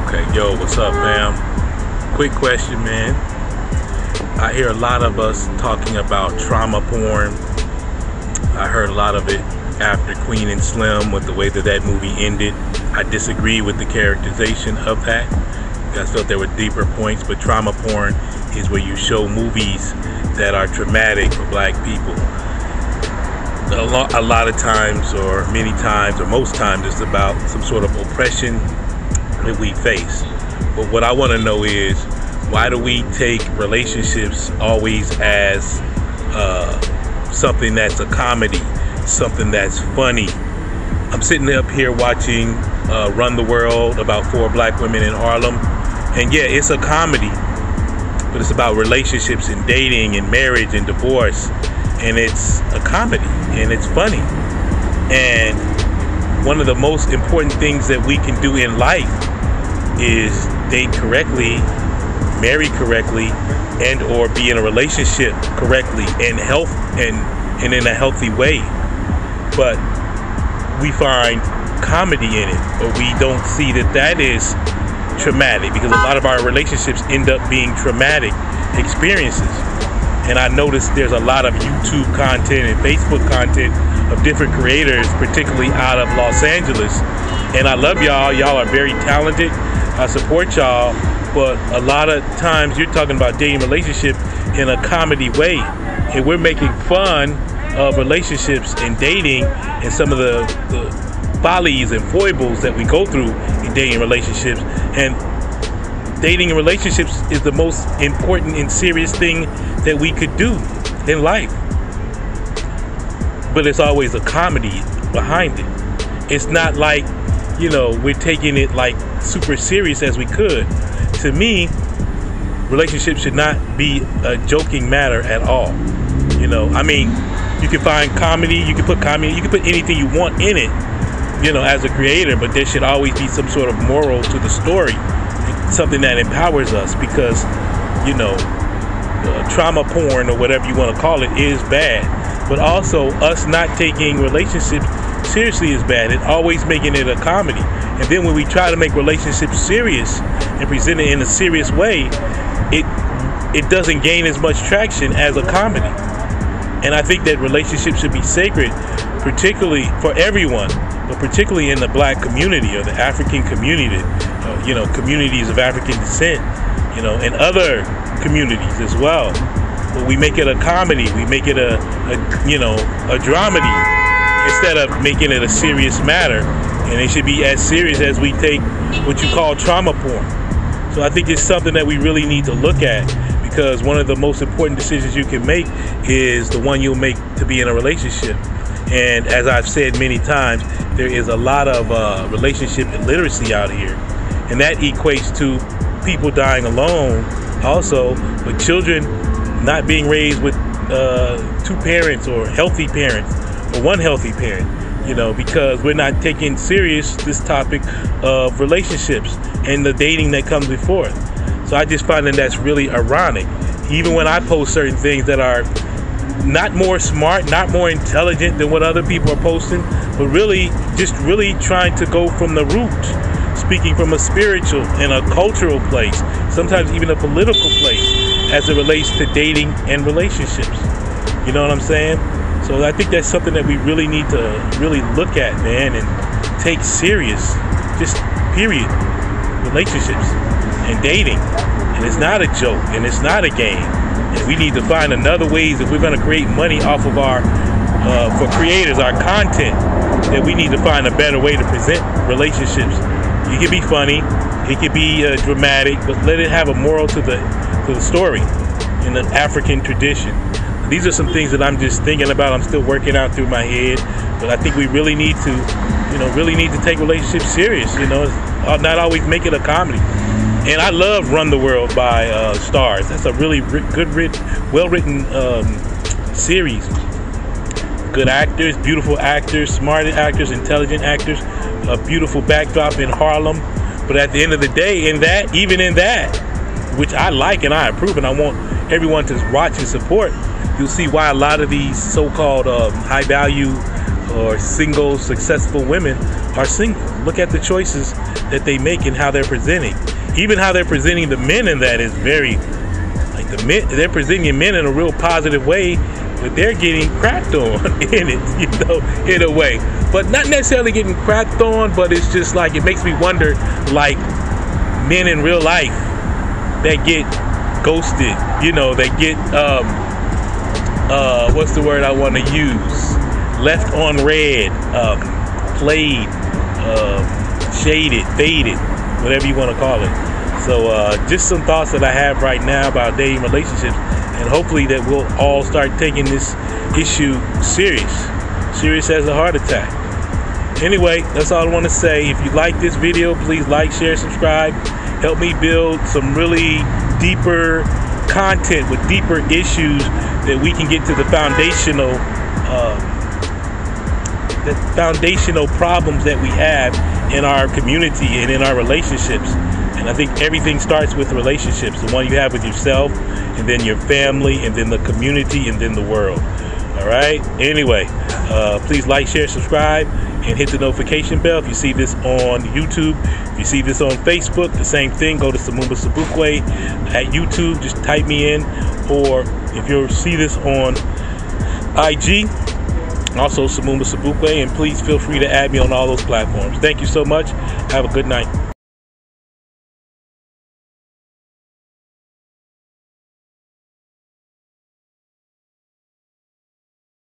Okay, yo, what's up, fam? Quick question, man. I hear a lot of us talking about trauma porn. I heard a lot of it after Queen and Slim with the way that that movie ended. I disagree with the characterization of that. You guys felt there were deeper points, but trauma porn is where you show movies that are traumatic for black people. A lot of times, or many times, or most times, it's about some sort of oppression that we face. But what I want to know is, why do we take relationships always as something that's a comedy, something that's funny? I'm sitting up here watching Run the World about 4 black women in Harlem, and yeah, it's a comedy, but it's about relationships and dating and marriage and divorce, and it's a comedy and it's funny. And one of the most important things that we can do in life is date correctly, marry correctly, and or be in a relationship correctly and and in a healthy way. But we find comedy in it, but we don't see that that is traumatic, because a lot of our relationships end up being traumatic experiences. And I noticed there's a lot of YouTube content and Facebook content of different creators, particularly out of Los Angeles. And I love y'all. Y'all are very talented. I support y'all. But a lot of times you're talking about dating relationship in a comedy way. And we're making fun of relationships and dating and some of the follies and foibles that we go through in dating relationships. And dating and relationships is the most important and serious thing that we could do in life. But it's always a comedy behind it. It's not like, you know, we're taking it like super serious as we could. To me, relationships should not be a joking matter at all. You know, I mean, you can find comedy, you can put anything you want in it, you know, as a creator, but there should always be some sort of moral to the story, something that empowers us, because, you know, trauma porn, or whatever you want to call it, is bad. But also, us not taking relationships seriously is bad, and always making it a comedy. And then when we try to make relationships serious and present it in a serious way, it doesn't gain as much traction as a comedy. And I think that relationships should be sacred, particularly for everyone, but particularly in the black community or the African community, you know, communities of African descent, you know, and other communities as well. But we make it a comedy, we make it a dramedy, instead of making it a serious matter. And it should be as serious as we take what you call trauma porn. So I think it's something that we really need to look at, because one of the most important decisions you can make is the one you'll make to be in a relationship. And as I've said many times, there is a lot of relationship illiteracy out here, and that equates to people dying alone also, with children not being raised with 2 parents or healthy parents, or one healthy parent, you know, because we're not taking serious this topic of relationships and the dating that comes before it. So I just find that that's really ironic. Even when I post certain things that are not more smart, not more intelligent than what other people are posting, but really trying to go from the root, speaking from a spiritual and a cultural place, sometimes even a political place, as it relates to dating and relationships. You know what I'm saying? So I think that's something that we really need to really look at, man, and take serious, just period, relationships and dating. And it's not a joke, and it's not a game. And we need to find another ways, if we're going to create money off of our, for creators, our content, that we need to find a better way to present relationships. It can be funny, it can be dramatic, but let it have a moral to the story in the African tradition. These are some things that I'm just thinking about. I'm still working out through my head, but I think we really need to, you know, take relationships serious. You know, not always make it a comedy. And I love Run the World by Stars. That's a really well-written series. Good actors, beautiful actors, smart actors, intelligent actors, a beautiful backdrop in Harlem. But at the end of the day, even in that, which I like and I approve and I want everyone to watch and support, you'll see why a lot of these so-called high-value or single successful women are single. Look at the choices that they make and how they're presenting. Even how they're presenting the men in that is very, like the men, they're presenting men in a real positive way, but they're getting crapped on in it, you know, in a way. But not necessarily getting crapped on, but it's just like, it makes me wonder, like men in real life that get ghosted, you know, they get, what's the word I want to use? Left on red, played, shaded, faded, whatever you want to call it. So just some thoughts that I have right now about dating relationships, and hopefully that we'll all start taking this issue serious as a heart attack. Anyway, that's all I want to say. If you like this video, please like, share, subscribe. Help me build some really deeper content with deeper issues that we can get to the foundational problems that we have in our community and in our relationships. And I think everything starts with relationships, the one you have with yourself, and then your family, and then the community, and then the world. All right? Anyway, please like, share, subscribe, and hit the notification bell. If you see this on YouTube, if you see this on Facebook, the same thing. Go to Samumba Sabukwe at YouTube. Just type me in. Or if you see this on IG, also Samumba Sabukwe, and please feel free to add me on all those platforms. Thank you so much. Have a good night.